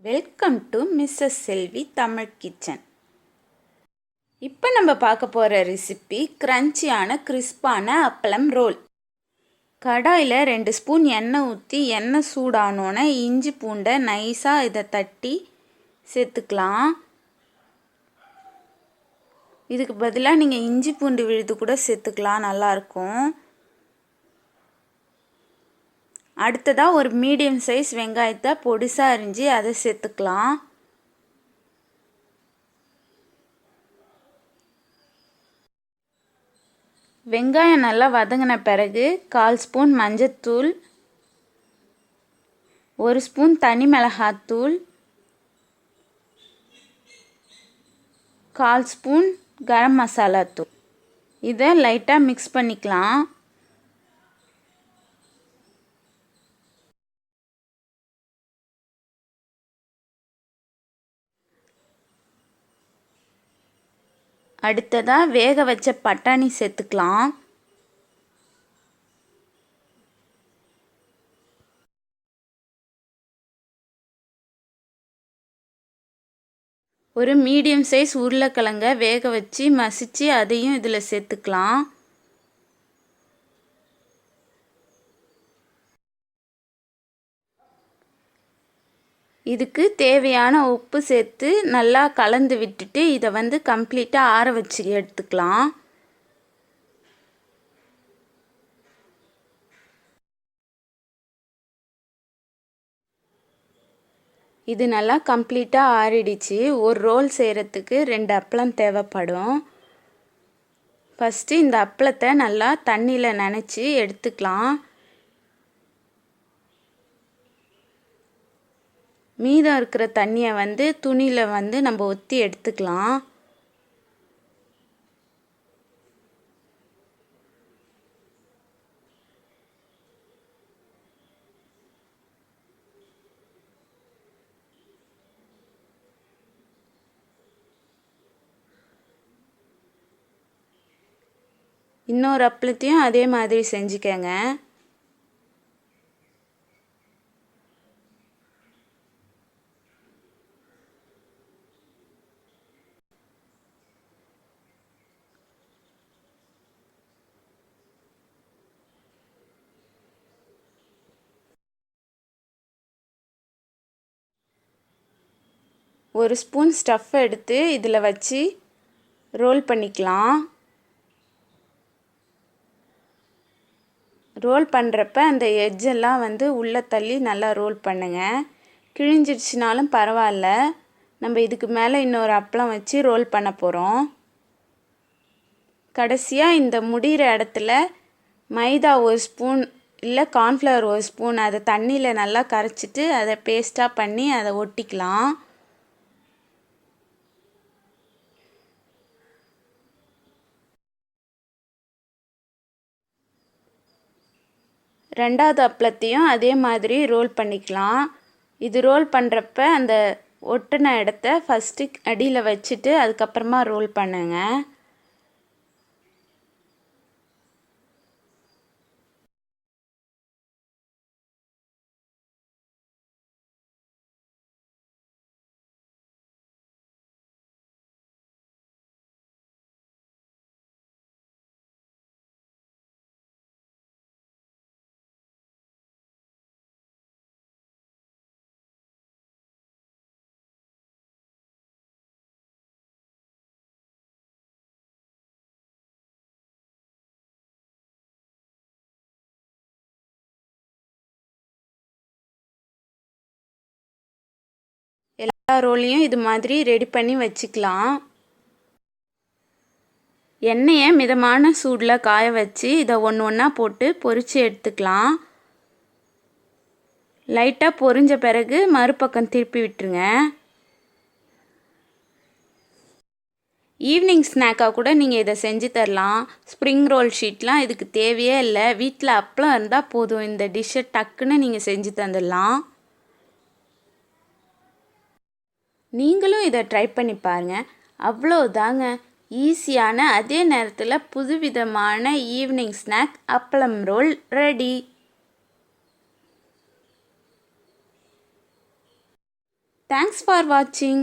Welcome to Mrs Selvi Tamil kitchen. இப்போ நம்ம பார்க்க போகிற ரெசிபி கிரன்ச்சியான கிறிஸ்பான அப்பளம் ரோல். கடாயில் 2 ஸ்பூன் எண்ணெய் ஊற்றி எண்ணெய் சூடானோன்னே இஞ்சி பூண்டை நைஸாக இதை தட்டி சேர்த்துக்கலாம். இதுக்கு பதிலாக நீங்கள் இஞ்சி பூண்டு விழுது கூட சேர்த்துக்கலாம், நல்லாயிருக்கும். அடுத்ததாக ஒரு மீடியம் சைஸ் வெங்காயத்தை பொடிசாக அரிஞ்சு அதை சேர்த்துக்கலாம். வெங்காயம் நல்லா வதங்கின பிறகு 1/4 ஸ்பூன் மஞ்சத்தூள், 1 ஸ்பூன் தனி மிளகாத்தூள், 1/4 ஸ்பூன் கரம் மசாலா தூள் இதை லைட்டாக மிக்ஸ் பண்ணிக்கலாம். அடுத்ததாக வேக வச்ச பட்டாணி சேர்த்துக்கலாம். ஒரு மீடியம் சைஸ் உருளைக்கிழங்க வேக வச்சு மசிச்சு அதையும் இதில் சேர்த்துக்கலாம். இதுக்கு தேவையான உப்பு சேர்த்து நல்லா கலந்து விட்டுட்டு இதை கம்ப்ளீட்டாக ஆற வச்சு எடுத்துக்கலாம். இது நல்லா கம்ப்ளீட்டாக ஆறிடுச்சு. ஒரு ரோல் செய்கிறதுக்கு 2 அப்பளம் தேவைப்படும். ஃபஸ்ட்டு இந்த அப்பளத்தை நல்லா தண்ணியில் நனைச்சி எடுத்துக்கலாம். மீதம் இருக்கிற தண்ணியை துணியில் நம்ம ஒத்தி எடுத்துக்கலாம். இன்னொரு அப்பளத்தையும் அதே மாதிரி செஞ்சுக்கங்க. ஒரு ஸ்பூன் ஸ்டஃப் எடுத்து இதில் வச்சு ரோல் பண்ணிக்கலாம். ரோல் பண்ணுறப்ப அந்த எட்ஜெல்லாம் உள்ளே தள்ளி நல்லா ரோல் பண்ணுங்க. கிழிஞ்சிடுச்சுனாலும் பரவாயில்ல, நம்ம இதுக்கு மேலே இன்னொரு அப்பளம் வச்சு ரோல் பண்ண போகிறோம். கடைசியாக இந்த முடிகிற இடத்துல மைதா 1 ஸ்பூன் இல்லை கார்ன்ஃப்ளவர் 1 ஸ்பூன் அதை தண்ணியில் நல்லா கரைச்சிட்டு அதை பேஸ்ட்டாக பண்ணி அதை ஒட்டிக்கலாம். ரெண்டாவது அப்பளத்தையும் அதே மாதிரி ரோல் பண்ணிக்கலாம். இது ரோல் பண்ணுறப்ப அந்த ஒட்டின இடத்த ஃபஸ்ட்டு அடியில் வச்சுட்டு அதுக்கப்புறமா ரோல் பண்ணுங்க. எல்லா ரோலையும் இது மாதிரி ரெடி பண்ணி வச்சுக்கலாம். எண்ணெயை மிதமான சூடில் காய வச்சு இதை ஒன்று ஒன்றா போட்டு பொரித்து எடுத்துக்கலாம். லைட்டாக பொரிஞ்ச பிறகு மறுபக்கம் திருப்பி விட்டுருங்க. ஈவினிங் ஸ்நாக்காக கூட நீங்கள் இதை செஞ்சு தரலாம். ஸ்ப்ரிங் ரோல் ஷீட்லாம் இதுக்கு தேவையே இல்லை. வீட்டில் அப்பளம் இருந்தால் போதும், இந்த டிஷ்ஷை டக்குன்னு நீங்கள் செஞ்சு தந்துடலாம். நீங்களும் இதை ட்ரை பண்ணி பாருங்கள். அவ்வளோதாங்க, ஈஸியான அதே நேரத்தில் புதுவிதமான ஈவினிங் ஸ்நாக் அப்பளம் ரோல் ரெடி. தேங்க்ஸ் ஃபார் வாட்சிங்.